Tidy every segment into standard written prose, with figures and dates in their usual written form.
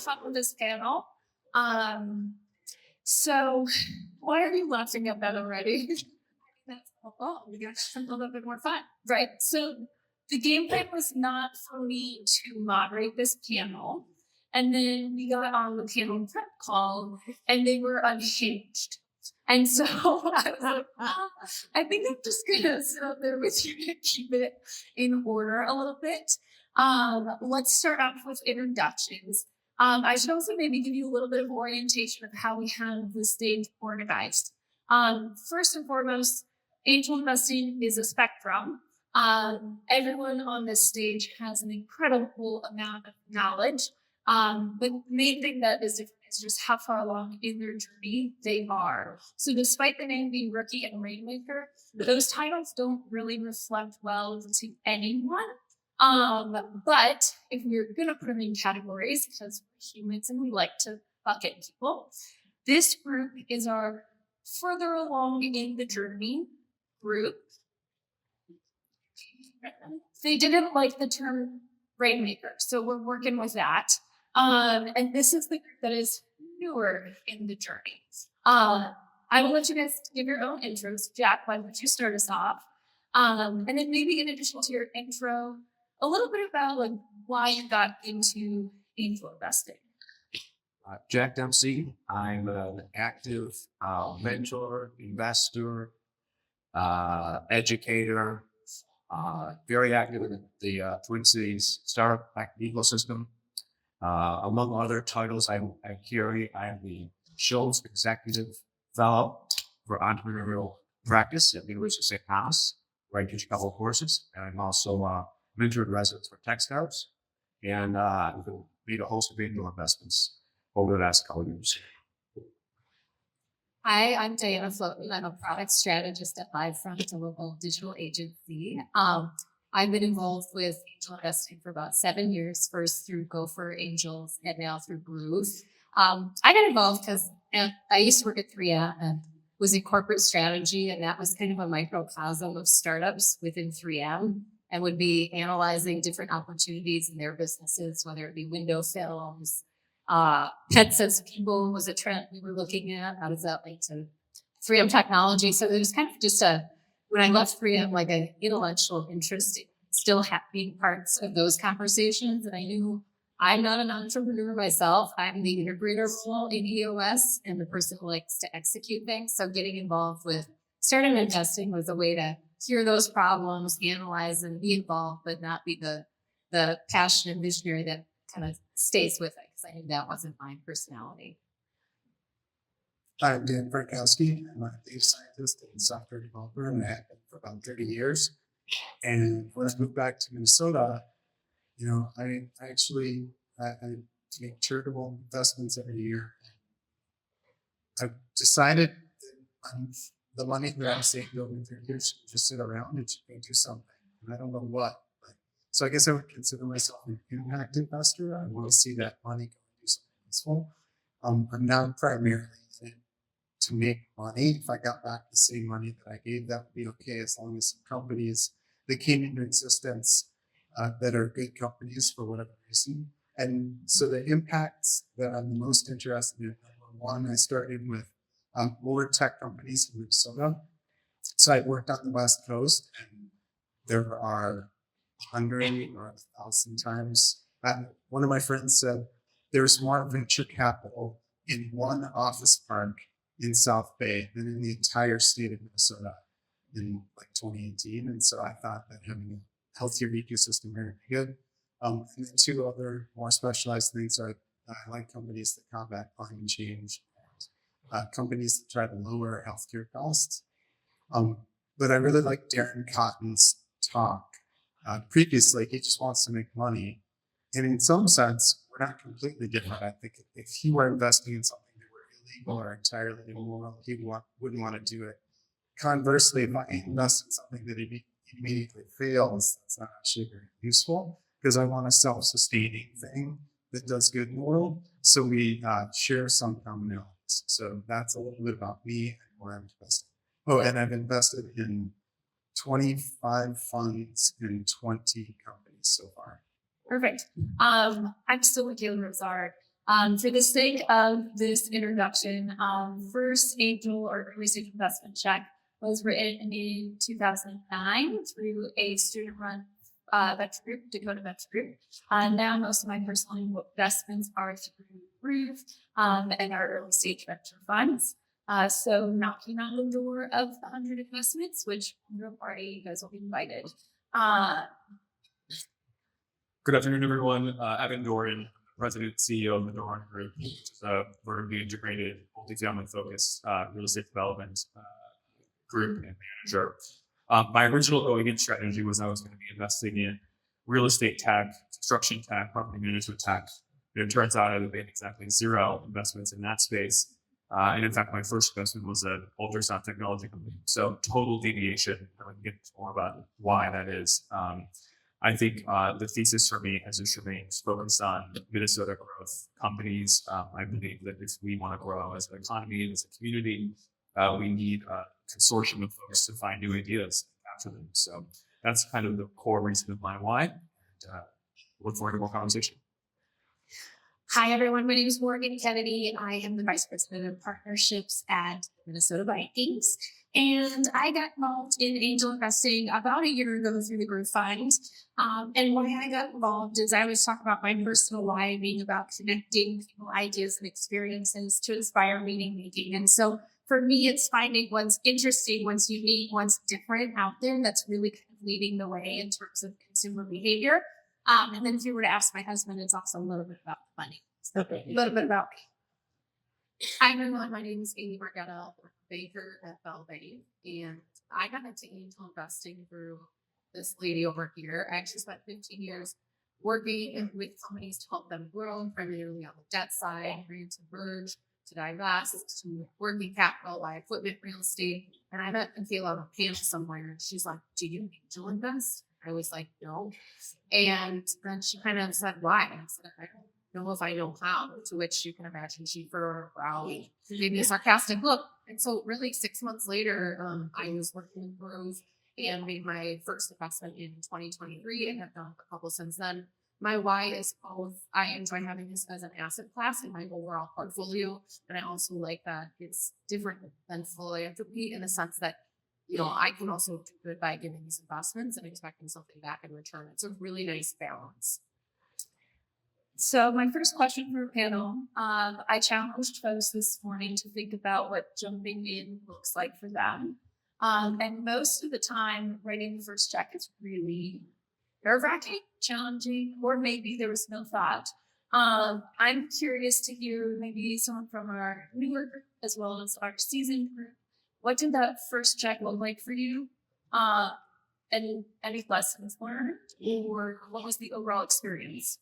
fun with this panel. So why are you laughing at that already? We got a little bit more fun, right? So the game plan was not for me to moderate this panel. And then we got on the panel prep call and they were unhinged. And so I was like, I think I'm just gonna sit up there with you to keep it in order a little bit. Let's start off with introductions. I should also maybe give you a little bit of orientation of how we have the stage organized. First and foremost, angel investing is a spectrum. Everyone on this stage has an incredible amount of knowledge. But the main thing that is different is just how far along in their journey they are. So despite the name being Rookie and Rainmaker, those titles don't really reflect well to anyone. But if we're gonna put them in categories, because we're humans and we like to bucket people, this group is our further along in the journey group. They didn't like the term Rainmaker, so we're working with that. And this is the group that is newer in the journey. I will let you guys give your own intros. Jack, why don't you start us off? And then maybe in addition to your intro, a little bit about like why you got into angel investing. Jack Dempsey. I'm an active mentor, investor, educator, very active in the Twin Cities startup ecosystem. Among other titles I carry, I am the Schultz Executive Fellow for Entrepreneurial Practice at the University of St. Thomas, where I teach a couple of courses. And I'm also mentored residents for tech startups and made a host of angel investments over the last couple of years. Hi, I'm Diana Floaton. I'm a product strategist at LiveFront, a local digital agency. I've been involved with angel investing for about 7 years, first through Gopher Angels and now through Groove. I got involved because I used to work at 3M and was in corporate strategy, and that was kind of a microcosm of startups within 3M and would be analyzing different opportunities in their businesses, whether it be window films, headsets people was a trend we were looking at. How does that link to 3M technology? So it was kind of just when I left 3M, like an intellectual interest in still being parts of those conversations. And I knew I'm not an entrepreneur myself. I'm the integrator role in EOS and the person who likes to execute things. So getting involved with startup investing was a way to hear those problems, analyze and be involved, but not be the passionate visionary that kind of stays with it, because I knew that wasn't my personality. I'm Dan Frankowski. I'm a data scientist and software developer, and I have been for about 30 years. And when I moved back to Minnesota, I actually make charitable investments every year. I've decided that the money that I'm saving over 30 years should just sit around and should do something. And I don't know what. So I guess I would consider myself an impact investor. I want to see that money go and do something useful. I'm not primarily in it to make money. If I got back the same money that I gave, that would be okay, as long as some companies that came into existence that are good companies for whatever reason. And so the impacts that I'm the most interested in, number one, I started with older tech companies in Minnesota. So I worked on the West Coast, and there are 100 or 1,000 times. One of my friends said there's more venture capital in one office park in South Bay than in the entire state of Minnesota in like 2018. And so I thought that having a healthier ecosystem here would be good. And then two other more specialized things are I like companies that combat climate change, companies that try to lower healthcare costs. But I really like Darren Cotton's talk. Previously, he just wants to make money. And in some sense, we're not completely different. I think if he were investing in something that were illegal or entirely immoral, he wouldn't want to do it. Conversely, if I invest in something that immediately fails, that's not actually very useful, because I want a self-sustaining thing that does good in the world. So we share some commonalities. So that's a little bit about me and where I'm investing. Oh, and I've invested in 25 funds in 20 companies so far. Perfect. I'm still with Galen Rosard. For the sake of this introduction, first angel or early stage investment check was written in 2009 through a student-run venture group, Dakota Venture Group. Now most of my personal investments are through Groove and our early stage venture funds. So knocking on the door of the 100 investments, which you're a party, you guys will be invited. Good afternoon, everyone. Evan Doran, President and CEO of the Doran Group, which is a vertically integrated, multi-family focused real estate development group and manager. My original going in strategy was I was going to be investing in real estate tech, construction tech, property management tech. And it turns out I have made exactly 0 investments in that space. And in fact, my first investment was an ultrasound technology company. So total deviation. I can get more about why that is. I think the thesis for me has just remained focused on Minnesota growth companies. I believe that if we want to grow as an economy and as a community, we need a consortium of folks to find new ideas after them. So that's kind of the core reason of my why. And, look forward to more conversation. Hi, everyone. My name is Morgan Kennedy. I am the Vice President of Partnerships at Minnesota Vikings. And I got involved in angel investing about a year ago through the Groove Fund. And why I got involved is I always talk about my personal why being about connecting people, ideas, and experiences to inspire meaning making. And so for me, it's finding what's interesting, what's unique, what's different out there that's really kind of leading the way in terms of consumer behavior. And then if you were to ask my husband, it's also a little bit about money. So a little bit about me. Hi, everyone. My name is Amy Margetta, banker at Bell Bank, and I got into angel investing through this lady over here. I actually spent 15 years working with companies to help them grow, primarily on the debt side, to merge, to divest, to working capital, buy equipment, real estate. And I met Michaela on a panel somewhere, and she's like, "Do you angel invest?" I was like, "No." And then she kind of said, "Why?" I said, "I don't know if I know how." To which you can imagine she furrowed her brow, gave me a sarcastic look. And so really 6 months later, I was working with Grove and made my first investment in 2023 and have done a couple since then. My why is both I enjoy having this as an asset class in my overall portfolio, and I also like that it's different than philanthropy in the sense that I can also do good by giving these investments and expecting something back in return. It's a really nice balance. So my first question for a panel, I challenged folks this morning to think about what jumping in looks like for them. And most of the time, writing the first check is really nerve-wracking, challenging, or maybe there was no thought. I'm curious to hear maybe someone from our newer group as well as our seasoned group. What did that first check look like for you? And any lessons learned, or what was the overall experience?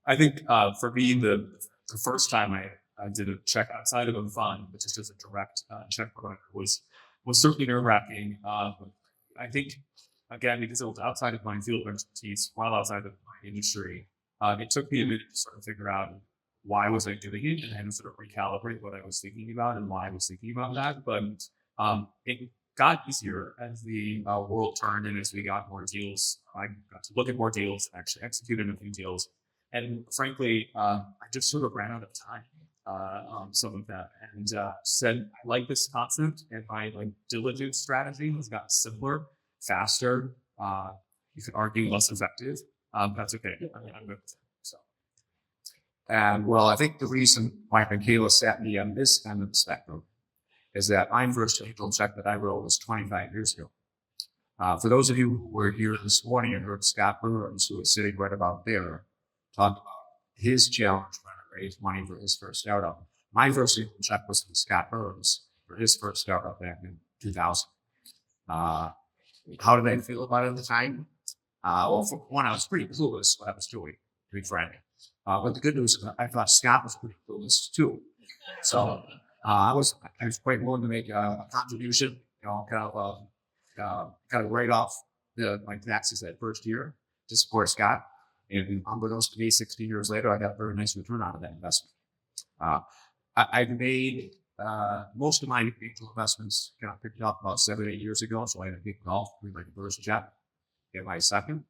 I think for me, the first time I did a check outside of a fund, but just as a direct check was certainly nerve-wracking. I think, again, because it was outside of my field of expertise, while outside of my industry, it took me a minute to sort of figure out why was I doing it and then sort of recalibrate what I was thinking about and why I was thinking about that. But it got easier as the world turned and as we got more deals. I got to look at more deals and actually execute a few deals. And frankly, I just sort of ran out of time on some of that and said, I like this concept, and my diligence strategy has gotten simpler, faster. You could argue less effective. That's okay. I'm good with it. So. And well, I think the reason why Michaela sat me on this end of the spectrum is that my first angel check that I wrote was 25 years ago. For those of you who were here this morning and heard Scott Burns, who was sitting right about there, talk about his challenge trying to raise money for his first startup. My first angel check was from Scott Burns for his first startup back in 2000. How did I feel about it at the time? Well, for one, I was pretty clueless what I was doing, to be frank. But the good news is I thought Scott was pretty clueless too. So I was quite willing to make a contribution, kind of write off my taxes that first year to support Scott. And unbeknownst to me, 16 years later, I got a very nice return out of that investment. I've made most of my angel investments got picked up about 7 or 8 years ago. So I had a big golf with my first check, get my second.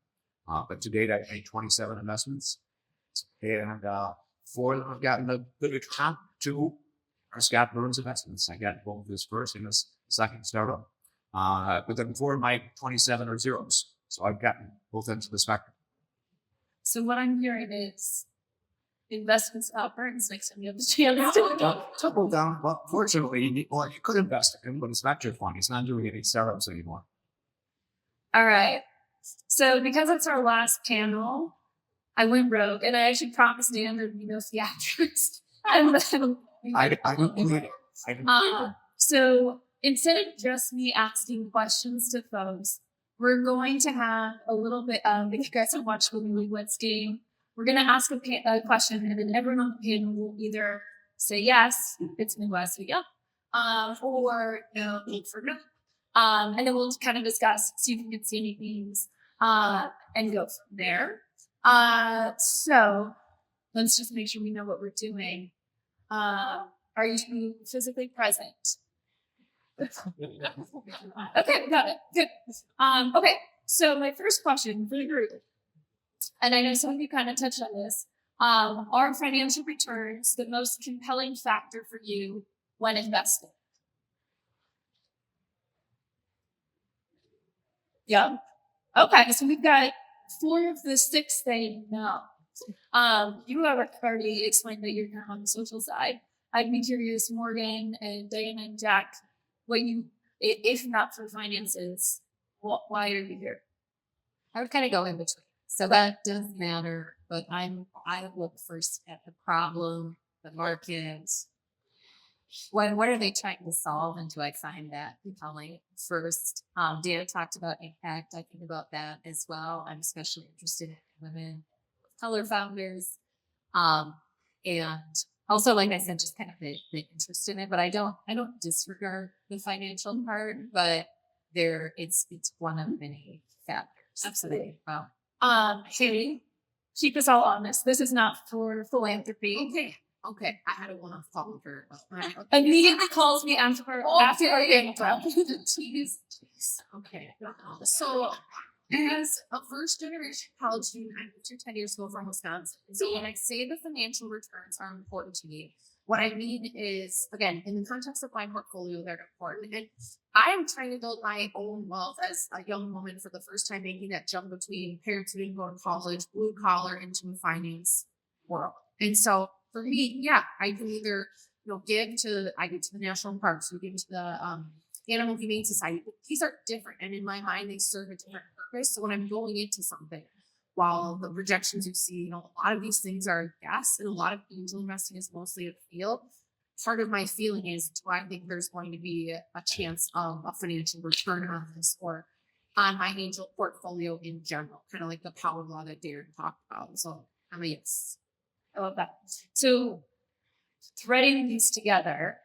But to date, I made 27 investments. And 4 of them have gotten a good return. 2 are Scott Burns investments. I got both this first and this second startup. But then 4 of my 27 are zeros. So I've gotten both ends of the spectrum. So what I'm hearing is investments out burns next time you have the chance to Double down, but fortunately, you could invest in him, but it's not your fund. He's not doing any startups anymore. All right. So because it's our last panel, I went rogue and I actually promised Dan there'd be no theatrics. And then I don't believe it. so instead of just me asking questions to folks, we're going to have a little bit of, if you guys have watched the movie What's Game, we're going to ask a question and then everyone on the panel will either say yes, it's Midwest, we go, or no, for no. And then we'll kind of discuss, see if we can see any themes, and go from there. So let's just make sure we know what we're doing. Are you physically present? Okay, got it. Good. Okay, so my first question for the group, and I know some of you kind of touched on this, are financial returns the most compelling factor for you when investing? Yeah. Okay, so we've got 4 of the 6 saying no. You have already explained that you're kind of on the social side. I'd be curious, Morgan and Diana and Jack, what you, if not for finances, why are you here? I would kind of go in between. So that does matter, but I look first at the problem, the market. What are they trying to solve, and do I find that compelling first? Dan talked about impact. I think about that as well. I'm especially interested in women of color founders, and also, like I said, just kind of the interest in it. But I don't disregard the financial part, but it's one of many factors. Absolutely. Wow. Haley, keep us all honest. This is not for philanthropy. Okay. I had a one-off call with her. Immediately calls me after our game. Jeez. Okay. So, as a first-generation college student, I moved here 10 years ago from Wisconsin. So when I say the financial returns are important to me, what I mean is, again, in the context of my portfolio, they're important. And I am trying to build my own wealth as a young woman for the first time, making that jump between parents who didn't go to college, blue collar, into the finance world. And so for me, yeah, I can either give to the national parks, we give to the Animal Humane Society. But these are different, and in my mind, they serve a different purpose. So when I'm going into something, while the projections you see, a lot of these things are a guess, and a lot of angel investing is mostly a feel. Part of my feeling is, do I think there's going to be a chance of a financial return on this, or on my angel portfolio in general, kind of like the power law that Darren talked about. So I'm a yes. I love that. So threading these together,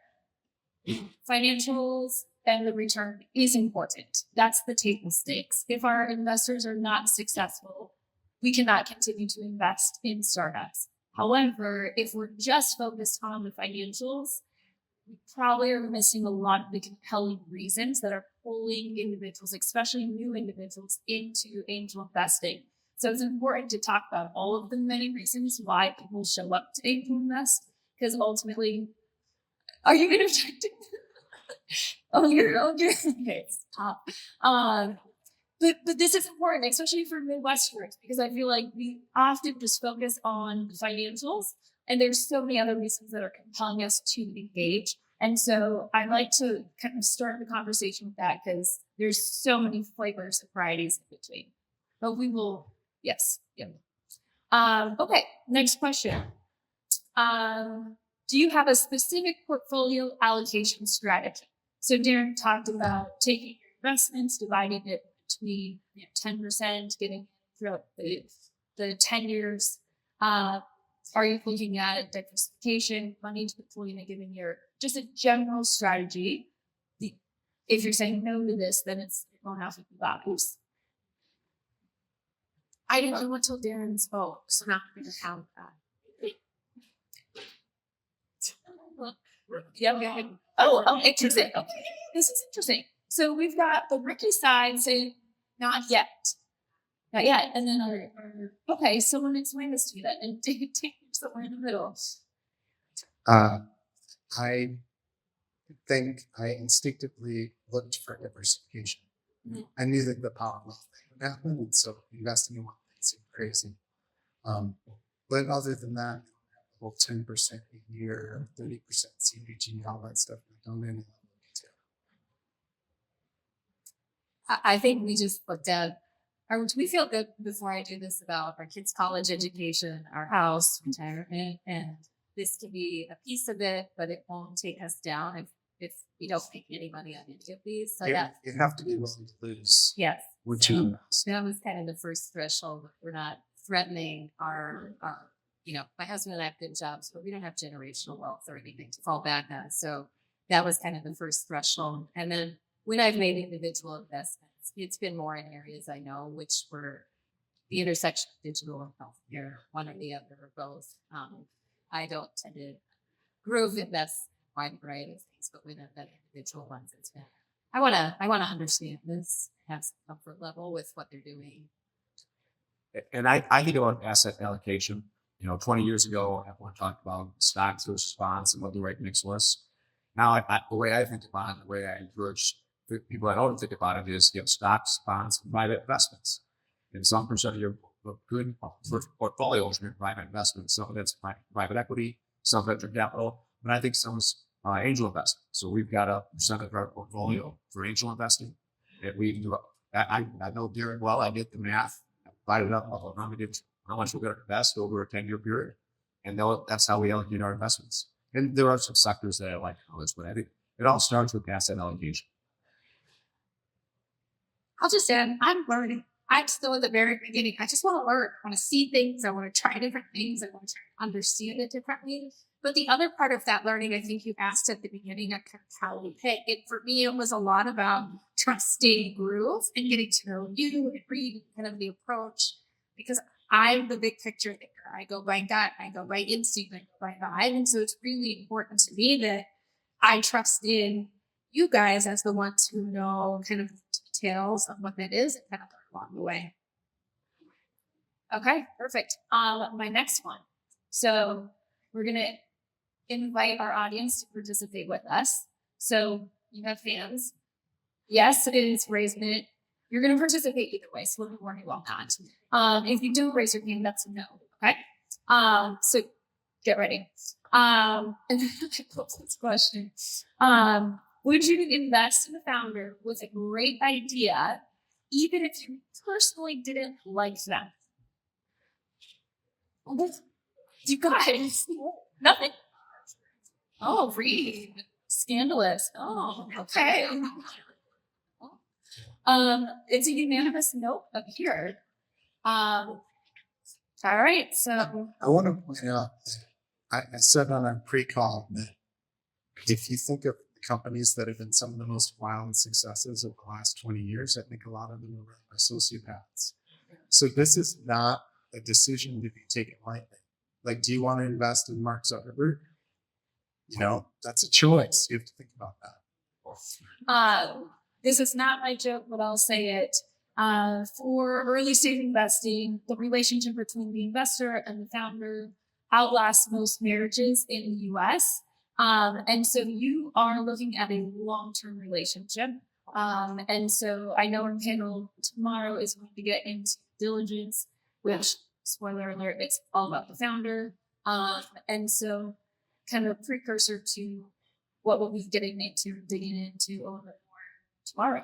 financials and the return is important. That's the table stakes. If our investors are not successful, we cannot continue to invest in startups. However, if we're just focused on the financials, we probably are missing a lot of the compelling reasons that are pulling individuals, especially new individuals, into angel investing. So it's important to talk about all of the many reasons why people show up to angel invest, because ultimately, are you interjecting? you're okay. Stop. But this is important, especially for Midwesterners, because I feel like we often just focus on financials, and there's so many other reasons that are compelling us to engage. And so I'd like to kind of start the conversation with that, because there's so many flavors and varieties in between. But we will, yes. Yeah. Okay, next question. Do you have a specific portfolio allocation strategy? So Darren talked about taking your investments, dividing it between 10%, getting throughout the 10 years. Are you looking at diversification, money to deploy in a given year? Just a general strategy. If you're saying no to this, then it's going to have to be values. I didn't know until Darren spoke, so now I'm going to count that. Yeah. Oh, interesting. Okay. This is interesting. So we've got the Ricky side saying not yet. Yeah, and then okay, so when explain this to me then and take somewhere in the middle. I think I instinctively looked for diversification. Mhm. I knew that the power of wealth thing would happen, and so investing in one thing seemed crazy. But other than that, well, 10% a year, 30% CPG, all that stuff, I don't know any level of detail. I think we just looked at, or do we feel good before I do this about our kids' college education, our house, retirement, and this can be a piece of it, but it won't take us down if we don't make any money on any of these. So You have to be willing to lose. yes. Would you invest? So that was kind of the first threshold. We're not threatening our, my husband and I have good jobs, but we don't have generational wealth or anything to fall back on. So that was kind of the first threshold. And then when I've made individual investments, it's been more in areas I know, which were the intersection of digital and healthcare, one or the other or both. I don't tend to groove invest in a wide variety of things, but with that individual ones, it's been. I wanna understand this, have some comfort level with what they're doing. And I think about asset allocation. 20 years ago, everyone talked about stocks versus bonds and what the right mix was. Now, the way I think about it, the way I encourage people that don't think about it is, stocks, bonds, and private investments. And some percent of your good portfolio is your private investments. Some of that's private equity, some venture capital, but I think some is angel investing. So we've got a percent of our portfolio for angel investing. That we do. I know Darren well. I did the math, divided up how much we're going to invest over a 10-year period, and that's how we allocate our investments. And there are some sectors that I like others, but I think it all starts with asset allocation. I'll just add, I'm learning. I'm still at the very beginning. I just want to learn. I want to see things. I want to try different things. I want to try to understand it differently. But the other part of that learning, I think you asked at the beginning, of how we pick. And for me, it was a lot about trusting Groove and getting to know you and read kind of the approach. Because I'm the big picture thinker. I go by gut. I go by instinct. I go by vibe. And so it's really important to me that I trust in you guys as the ones who know kind of details of what that is and kind of along the way. Okay, perfect. My next one. So we're gonna invite our audience to participate with us. So you have fans. Yes, it is raising it. You're gonna participate either way, so let me warn you all not. If you don't raise your hand, that's a no. Okay. So get ready. And this question. Would you invest in a founder with a great idea, even if you personally didn't like them? You guys, nothing. Oh, read. Scandalous. Oh, okay. It's a unanimous note up here. All right, so I want to point out, I said on our pre-call that if you think of companies that have been some of the most violent successes of the last 20 years, I think a lot of them are sociopaths. So this is not a decision to be taken lightly. Like, do you want to invest in Mark Zuckerberg? That's a choice. You have to think about that. this is not my joke, but I'll say it. For early stage investing, the relationship between the investor and the founder outlasts most marriages in the US. And so you are looking at a long-term relationship. And so I know our panel tomorrow is going to get into diligence, which, spoiler alert, it's all about the founder. And so kind of precursor to what we'll be getting into, digging into a little bit more tomorrow.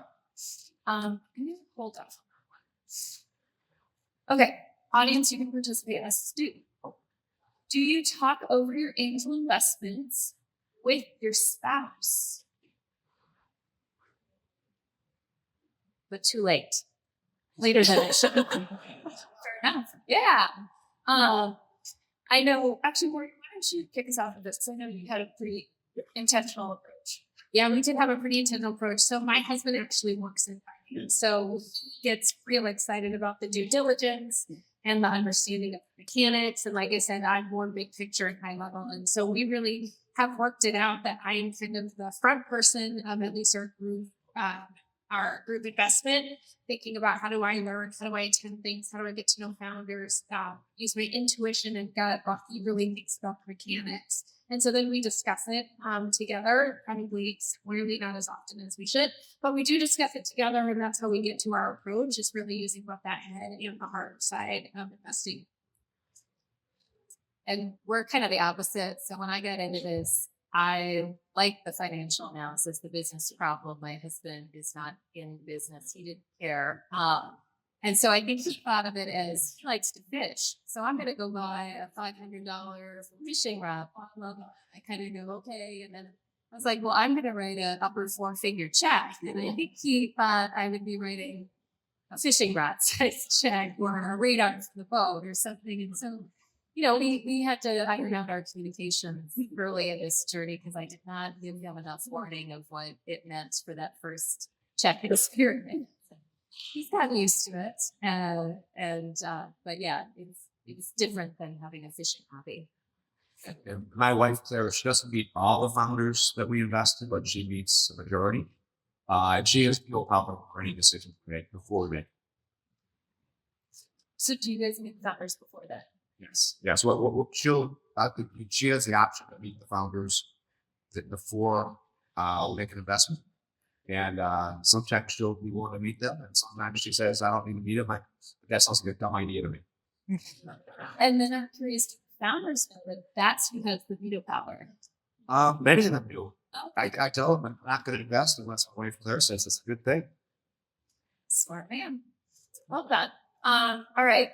Can you hold off on that one? Okay, audience, you can participate as a student. Do you talk over your angel investments with your spouse? But too late. Later than it should. Fair enough. Yeah. I know. Actually, Morgan, why don't you kick us off with this? Because I know you had a pretty intentional approach. Yeah, we did have a pretty intentional approach. So my husband actually works in finance. So he gets real excited about the due diligence and the understanding of the mechanics. And like I said, I'm more big picture and high level. And so we really have worked it out that I am kind of the front person of at least our group. our group investment, thinking about how do I learn, how do I attend things, how do I get to know founders, use my intuition and gut, what he really thinks about the mechanics. And so then we discuss it together, probably clearly not as often as we should, but we do discuss it together, and that's how we get to our approach, is really using both that head and the heart side of investing. And we're kind of the opposite. So when I got into this, I like the financial analysis, the business problem. My husband is not in business. He didn't care. And so I think he thought of it as he likes to fish. So I'm going to go buy a $500 fishing rod. I kind of go, okay. And then I was like, well, I'm going to write an upper 4-figure check. And I think he thought I would be writing a fishing rod size check or a radar for the boat or something. And so, you know, we had to iron out our communications early in this journey because I did not give him enough warning of what it meant for that first check experiment. He's gotten used to it. But yeah, it's different than having a fishing hobby. And my wife, Claire, she doesn't meet all the founders that we invest in, but she meets the majority. And she has no problem for any decision to make before we make. So do you guys meet founders before that? Yes. Yes. She has the option to meet the founders before we make an investment. And sometimes she'll be willing to meet them, and sometimes she says, "I don't need to meet them." That sounds like a dumb idea to me. And then I'm curious, founders know that that's who has the veto power. Many of them do. I tell them I'm not going to invest unless my wife Claire says it's a good thing. Smart man. Well done. All right.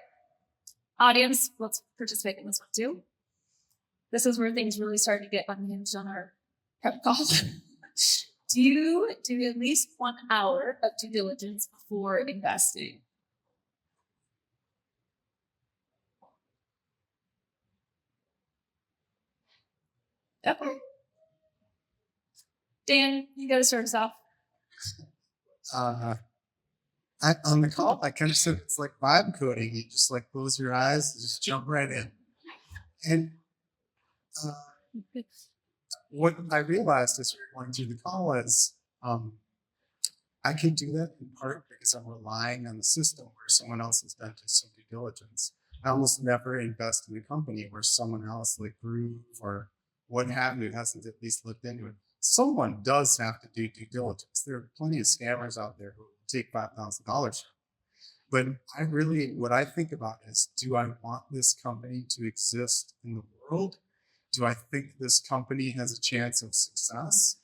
Audience, let's participate in this one too. This is where things really start to get unhinged on our prep calls. Do you do at least 1 hour of due diligence before investing? Okay. Dan, you got to start us off. On the call, I kind of said it's like vibe coding. You just like close your eyes, just jump right in. And what I realized as we were going through the call is I can do that in part because I'm relying on the system where someone else has done just some due diligence. I almost never invest in a company where someone else, like Groove or what have you, hasn't at least looked into it. Someone does have to do due diligence. There are plenty of scammers out there who take $5,000. But what I think about is, do I want this company to exist in the world? Do I think this company has a chance of success?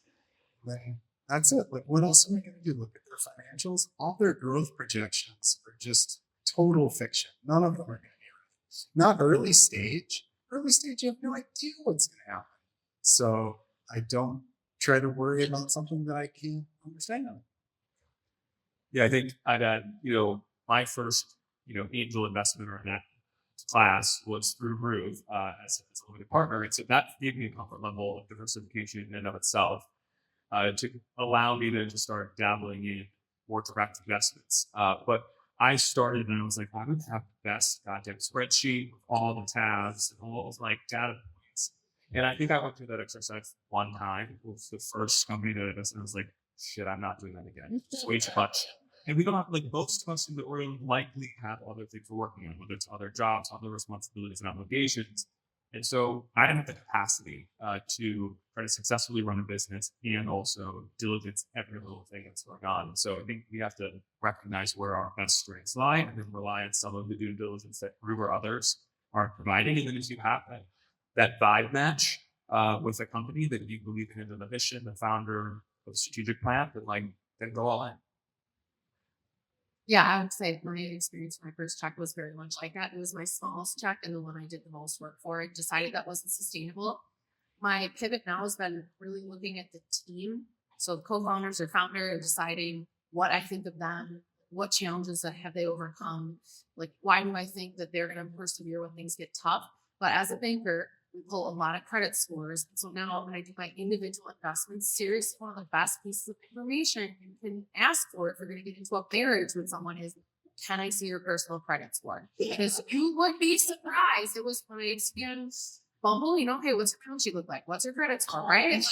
Then that's it. Like, what else am I going to do? Look at their financials. All their growth projections are just total fiction. None of them are going to be real. Not early stage. Early stage, you have no idea what's going to happen. So I don't try to worry about something that I can't understand. Yeah, I think I'd add, my first, angel investment or in that class was through Groove as a limited partner. And so that gave me a comfort level of diversification in and of itself to allow me to start dabbling in more direct investments. But I started and I was like, I would have the best goddamn spreadsheet with all the tabs and all of like data points. And I think I went through that exercise one time. It was the first company that I invested in. I was like, shit, I'm not doing that again. It's way too much. And we don't have, most of us in the room likely have other things we're working on, whether it's other jobs, other responsibilities and obligations. And so I didn't have the capacity to try to successfully run a business and also diligence every little thing that's going on. So I think we have to recognize where our best strengths lie and then rely on some of the due diligence that Groove or others are providing. And then if you have that vibe match with a company that you believe in the mission, the founder, the strategic plan, then go all in. Yeah, I would say my experience, my first check was very much like that. It was my smallest check and the one I did the most work for. I decided that wasn't sustainable. My pivot now has been really looking at the team. So the co-founders or founder and deciding what I think of them, what challenges that have they overcome, why do I think that they're going to persevere when things get tough. But as a banker, we pull a lot of credit scores. So now when I do my individual investments, seriously, one of the best pieces of information you can ask for if you're going to get into a marriage with someone is, can I see your personal credit score? Because you would be surprised. It was my experience Bumble, you know, hey, what's your balance sheet look like? What's your credit score, right?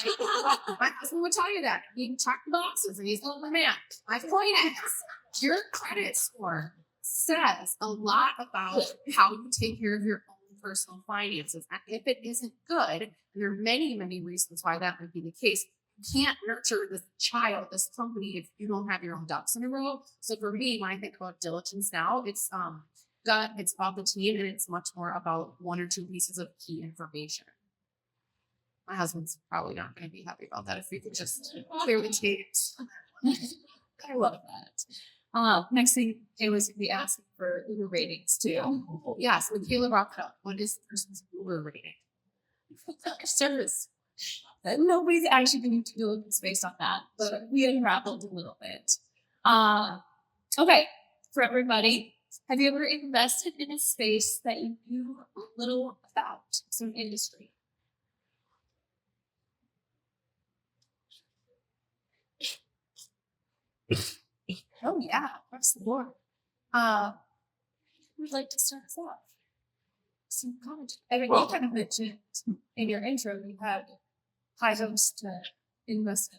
My husband would tell you that. You can check the boxes and he's the man. My point is, your credit score says a lot about how you take care of your own personal finances. And if it isn't good, there are many, many reasons why that would be the case. You can't nurture this child, this company, if you don't have your own ducks in a row. So for me, when I think about diligence now, it's about the team, and it's much more about one or two pieces of key information. My husband's probably not going to be happy about that if we could just clearly state. I love that. Next thing it was to be asking for Uber ratings too. Yes, Michaela brought it up. What is the person's Uber rating? Service. Nobody's actually going to do it based on that, but we unraveled a little bit. Okay, for everybody, have you ever invested in a space that you knew little about, some industry? Oh yeah, across the board. Who would like to start us off? Some comment. I mean, you kind of mentioned in your intro you had high hopes to invest in.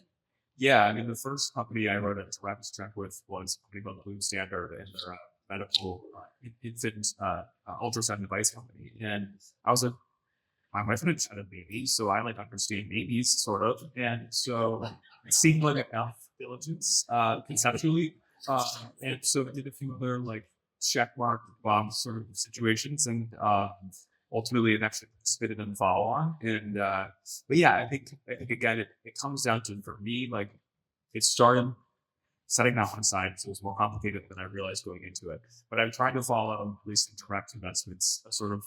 Yeah, I mean, the first company I wrote a rapid check with was a company called Blue Standard, and they're a medical infant ultrasound device company. And I was my wife had had a baby, so I like understand babies sort of, and so it seemed like enough diligence conceptually, and so I did a few other like check mark box sort of situations, and ultimately it actually participated in the follow on. And but yeah, I think again it comes down to, for me, like it started setting that one aside, so it was more complicated than I realized going into it. But I'm trying to follow, at least in direct investments, a sort of,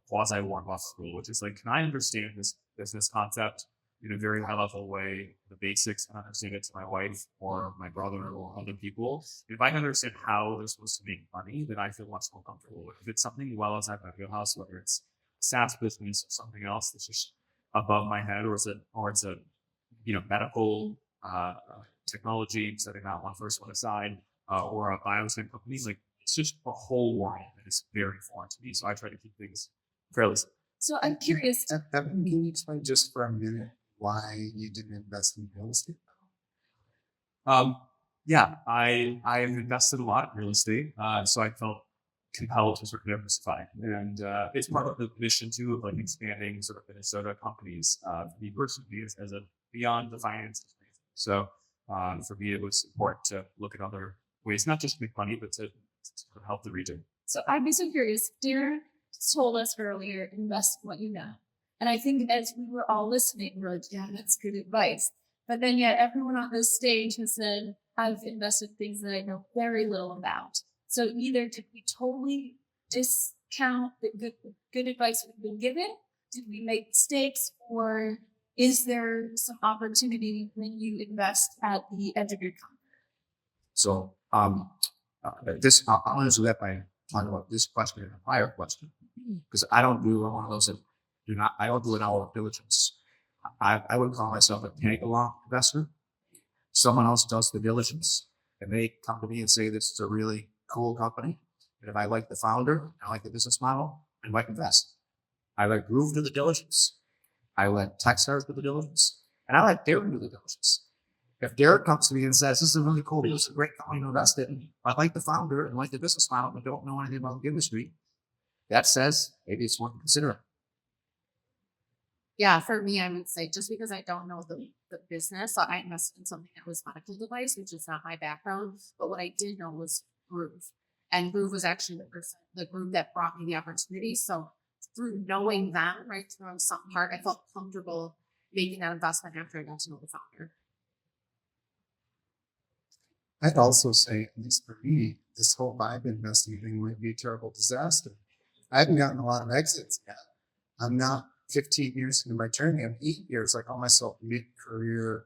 quasi Warren Buffett rule, which is like, can I understand this business concept in a very high level way, the basics, and understand it to my wife or my brother or other people? If I can understand how they're supposed to make money, then I feel much more comfortable with it. If it's something well outside my wheelhouse, whether it's a SaaS business or something else that's just above my head, or it's a medical technology, setting that one first one aside, or a biotech company, like it's just a whole world that is very foreign to me. So I try to keep things fairly simple. So I'm curious. Evan, can you explain just for a minute why you didn't invest in real estate? Yeah, I have invested a lot in real estate, so I felt compelled to sort of diversify, and it's part of the mission too of like expanding sort of Minnesota companies. For me personally, as a beyond the finances. So for me, it was important to look at other ways, not just to make money, but to help the region. So I'd be so curious. Darren told us earlier, invest in what you know. And I think as we were all listening, we're like, yeah, that's good advice. But then yet everyone on this stage has said, I've invested in things that I know very little about. So either did we totally discount the good advice we've been given? Did we make mistakes? Or is there some opportunity when you invest at the end of your time? So I'll answer that by talking about this question and a prior question, because I don't do one of those that I don't do an hour of diligence. I would call myself a tag along investor. Someone else does the diligence, and they come to me and say, this is a really cool company. And if I like the founder, I like the business model, I might invest. I let Groove do the diligence. I let Techstars do the diligence. And I let Derek do the diligence. If Derek comes to me and says, this is a really cool, this is a great company to invest in, I like the founder and like the business model, but don't know anything about the industry, that says maybe it's worth considering. Yeah, for me, I would say just because I don't know the business, so I invested in something that was medical device, which is not my background. But what I did know was Groove. And Groove was actually the group that brought me the opportunity. So through knowing that, right, through some part, I felt comfortable making that investment after I got to know the founder. I'd also say, at least for me, this whole vibe investing thing might be a terrible disaster. I haven't gotten a lot of exits yet. I'm not 15 years into my journey. I'm 8 years. I call myself mid-career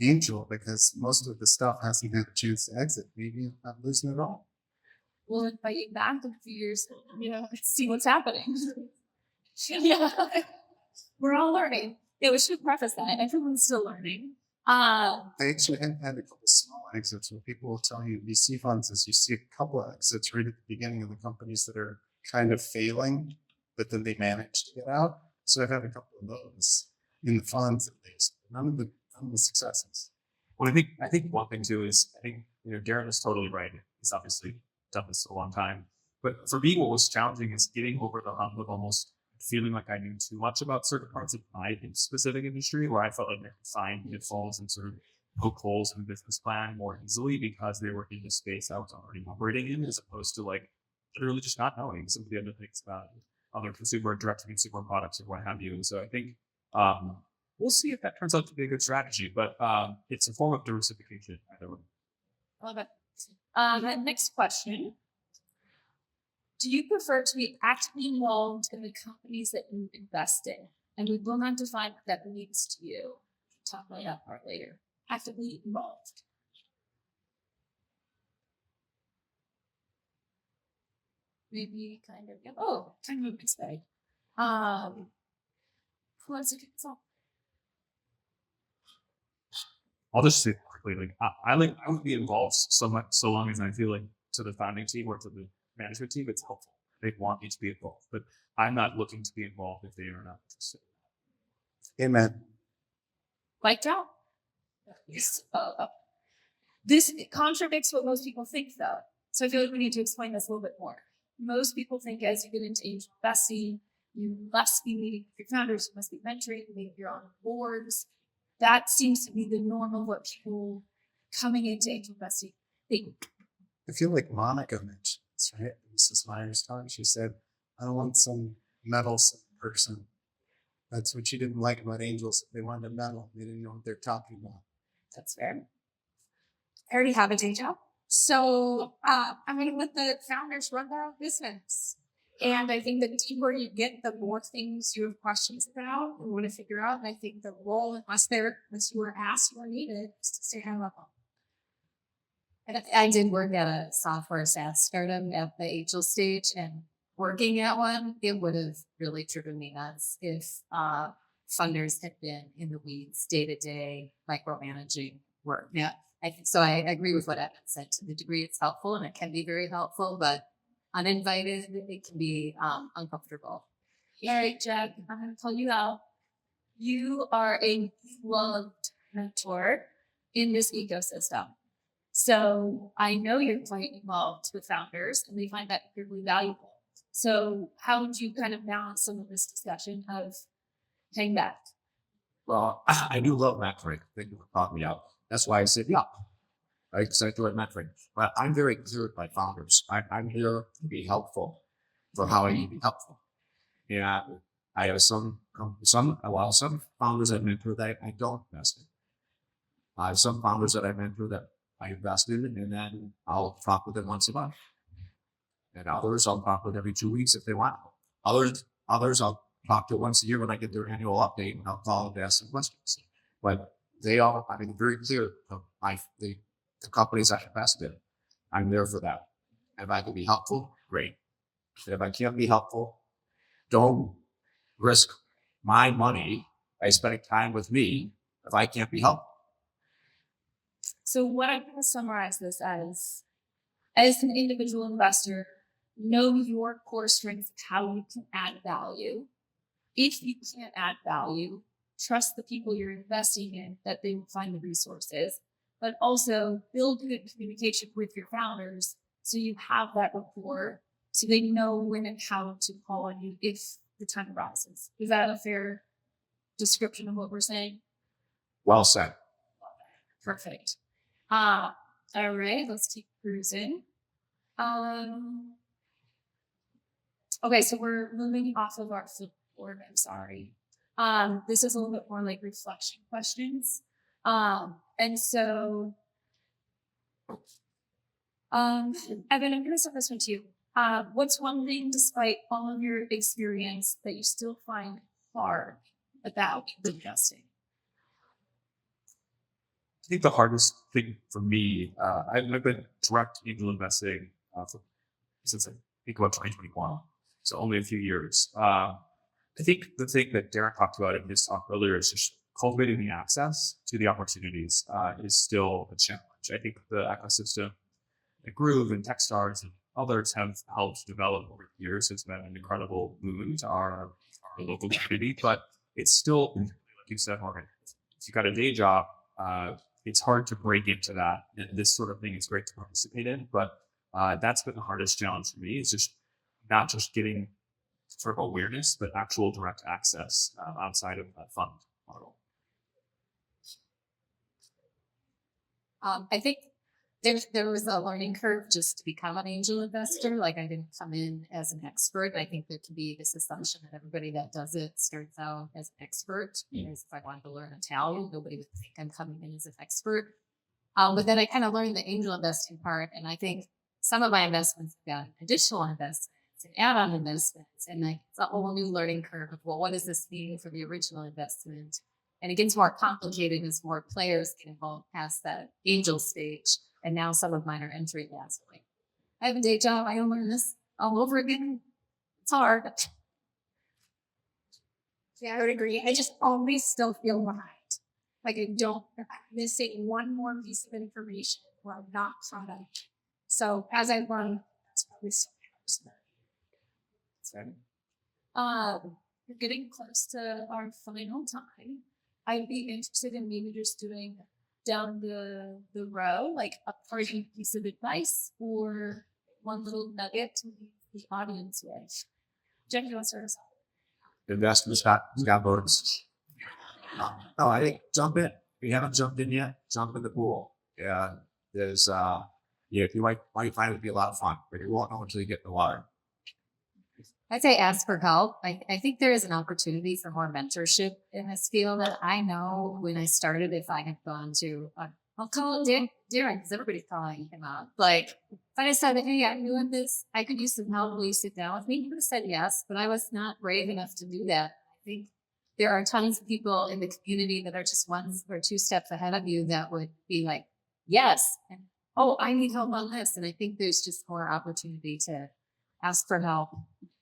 angel because most of the stuff hasn't had a chance to exit. Maybe I'm losing it all. We'll invite you back in a few years, see what's happening. Yeah, we're all learning. Yeah, we should preface that. Everyone's still learning. I actually had a couple small exits where people will tell you VC funds is you see a couple of exits right at the beginning of the companies that are kind of failing, but then they manage to get out. So I've had a couple of those in the funds at least. None of the successes. Well, I think one thing too is I think Darren is totally right. He's obviously done this a long time. But for me, what was challenging is getting over the hump of almost feeling like I knew too much about certain parts of my specific industry, where I felt like I could find pitfalls and sort of poke holes in the business plan more easily because they were in the space I was already operating in, as opposed to like literally just not knowing some of the other things about other consumer, direct to consumer products or what have you. And so I think we'll see if that turns out to be a good strategy, but it's a form of diversification either way. Love it. The next question. Do you prefer to be actively involved in the companies that you invest in? And we will not define what that means to you. Talk about that part later. Actively involved. Maybe kind of a mixed bag. Who wants to kick us off? I'll just say quickly, like I would be involved so long as I feel like to the founding team or to the management team, it's helpful. They want me to be involved, but I'm not looking to be involved if they are not interested. Amen. Like drop. Yes. This contradicts what most people think, though. So I feel like we need to explain this a little bit more. Most people think as you get into angel investing, you must be meeting with your founders, you must be mentoring, maybe you're on boards. That seems to be the norm of what people coming into angel investing think. I feel like Monica mentioned this, right? Mrs. Myers talking. She said, I don't want some meddlesome person. That's what she didn't like about angels. They wanted to meddle. They didn't know what they're talking about. That's fair. I already have a day job. So I'm going to let the founders run their own business. And I think the deeper you get, the more things you have questions about and want to figure out. And I think the role, unless you were asked or needed, is to stay high level. And I did work at a software SaaS startup at the angel stage, and working at one, it would have really driven me nuts if funders had been in the weeds day to day, micromanaging work. Yeah, I agree with what Evan said. To the degree it's helpful, and it can be very helpful, but uninvited, it can be uncomfortable. All right, Jack, I'm going to call you out. You are a loved mentor in this ecosystem. So I know you're quite involved with founders, and they find that incredibly valuable. So how would you kind of balance some of this discussion of hang back? Well, I do love mentoring. Thank you for calling me out. That's why I said, yeah, right? Because I enjoy mentoring. But I'm very clear with my founders. I'm here to be helpful for how I can be helpful. Yeah, I have some founders I mentor that I don't invest in. I have some founders that I mentor that I invest in, and then I'll talk with them once a month. And others I'll talk with every 2 weeks if they want. Others I'll talk to once a year when I get their annual update, and I'll call and ask them questions. But they all, I mean, very clear. The companies I invest in, I'm there for that. If I can be helpful, great. If I can't be helpful, don't risk my money by spending time with me if I can't be helpful. So what I'm going to summarize this as an individual investor, know your core strengths, how you can add value. If you can't add value, trust the people you're investing in that they will find the resources, but also build good communication with your founders so you have that rapport, so they know when and how to call on you if the time arises. Is that a fair description of what we're saying? Well said. Perfect. All right, let's keep cruising. Okay, so we're moving off of our flipboard. I'm sorry. This is a little bit more like reflection questions. And so, Evan, I'm going to send this one to you. What's one thing, despite all of your experience, that you still find hard about investing? I think the hardest thing for me, I've been direct angel investing since I think about 2021, so only a few years. I think the thing that Darren talked about in his talk earlier is just cultivating the access to the opportunities is still a challenge. I think the ecosystem, the Groove and Techstars and others have helped develop over the years. It's been an incredible boon to our the local community, but it's still, like you said, Morgan, if you got a day job, it's hard to break into that. And this sort of thing is great to participate in, but that's been the hardest challenge for me. Is just not just getting sort of awareness, but actual direct access outside of that fund model. I think there was a learning curve just to become an angel investor. Like I didn't come in as an expert. I think there can be this assumption that everybody that does it starts out as an expert. Whereas if I wanted to learn Italian, nobody would think I'm coming in as an expert. But then I kind of learned the angel investing part, and I think some of my investments have got additional investments and add-on investments, and like it's a whole new learning curve of, well, what does this mean for the original investment? And it gets more complicated as more players get involved past that angel stage. And now some of mine are entering that. So like, I have a day job. I don't learn this all over again. It's hard. Yeah, I would agree. I just always still feel behind. Like I'm missing one more piece of information where I'm not caught up. So as I learn, that's probably We're getting close to our final time. I'd be interested in maybe just doing down the row, like a parting piece of advice or one little nugget to leave the audience with. Jeff, you want to start us off? Investors got votes. No, I think jump in. If you haven't jumped in yet, jump in the pool. Yeah, there's if you might find it to be a lot of fun, but you won't know until you get in the water. I'd say ask for help. I think there is an opportunity for more mentorship in this field. That I know when I started, if I had gone to, I'll call it Darren because everybody's calling him out. Like, if I said, hey, I'm doing this, I could use some help. Will you sit down with me? He would have said yes, but I was not brave enough to do that. I think there are tons of people in the community that are just one or two steps ahead of you that would be like, yes, and oh, I need help on this. And I think there's just more opportunity to ask for help,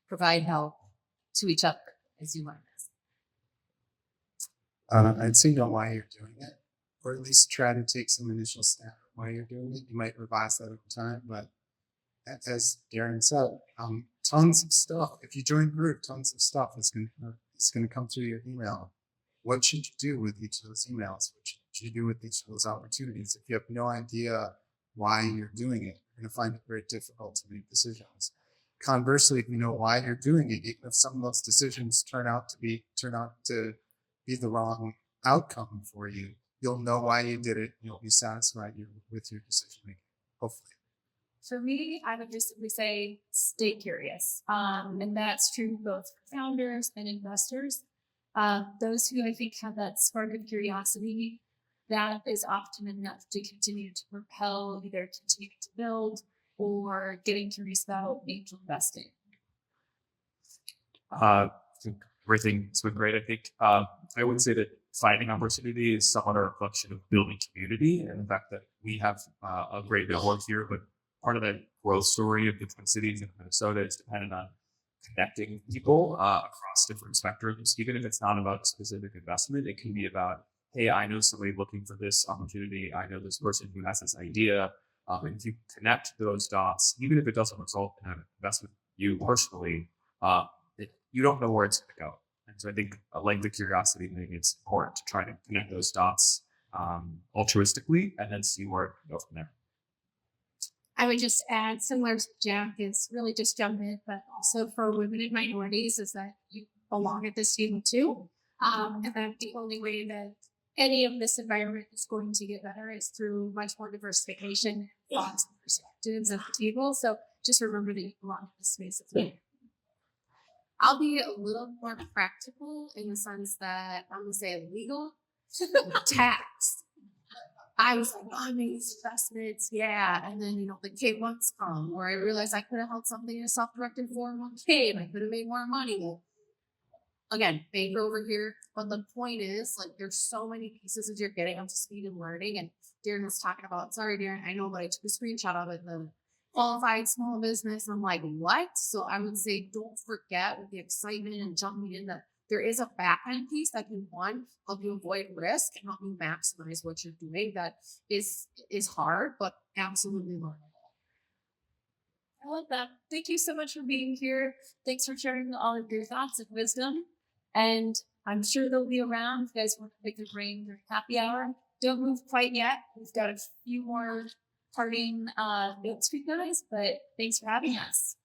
provide help to each other as you learn this. I'd say know why you're doing it, or at least try to take some initial step while you're doing it. You might revise that over time, but as Darren said, tons of stuff. If you join group, tons of stuff is going to come through your email. What should you do with each of those emails? What should you do with each of those opportunities? If you have no idea why you're doing it, you're going to find it very difficult to make decisions. Conversely, if you know why you're doing it, even if some of those decisions turn out to be the wrong outcome for you, you'll know why you did it. You'll be satisfied with your decision making. Hopefully. For me, I would just simply say stay curious. And that's true both for founders and investors. Those who I think have that spark of curiosity, that is often enough to continue to propel either continuing to build or getting curious about angel investing. Everything's been great. I think I would say that finding opportunity is somewhat a reflection of building community and the fact that we have a great network here, but part of the growth story of the Twin Cities in Minnesota is dependent on connecting people across different spectrums. Even if it's not about a specific investment, it can be about, hey, I know somebody looking for this opportunity. I know this person who has this idea. And if you connect those dots, even if it doesn't result in an investment you personally, you don't know where it's going to go. And so I think, like the curiosity thing, it's important to try to connect those dots altruistically and then see where it can go from there. I would just add, similar to Jack, is really just jump in, but also for women and minorities is that you belong at this table too. And that the only way that any of this environment is going to get better is through much more diversification, thoughts, and perspectives at the table. So just remember that you belong in this space as well. I'll be a little more practical in the sense that I'm going to say legal tax. I was like, oh, I made these investments, yeah. And then, the K1s come, or I realized I could have held something in a self-directed 401k and I could have made more money. Again, banker over here. But the point is, like, there's so many pieces as you're getting up to speed and learning. And Darren was talking about, sorry, Darren, I know, but I took a screenshot of it, the qualified small business. And I'm like, what? So I would say, don't forget with the excitement and jumping in that there is a back end piece that can, one, help you avoid risk and help you maximize what you're doing. That is hard, but absolutely learnable. I love that. Thank you so much for being here. Thanks for sharing all of your thoughts and wisdom. And I'm sure they'll be around if you guys want to pick their brain during happy hour. Don't move quite yet. We've got a few more parting notes for you guys, but thanks for having us.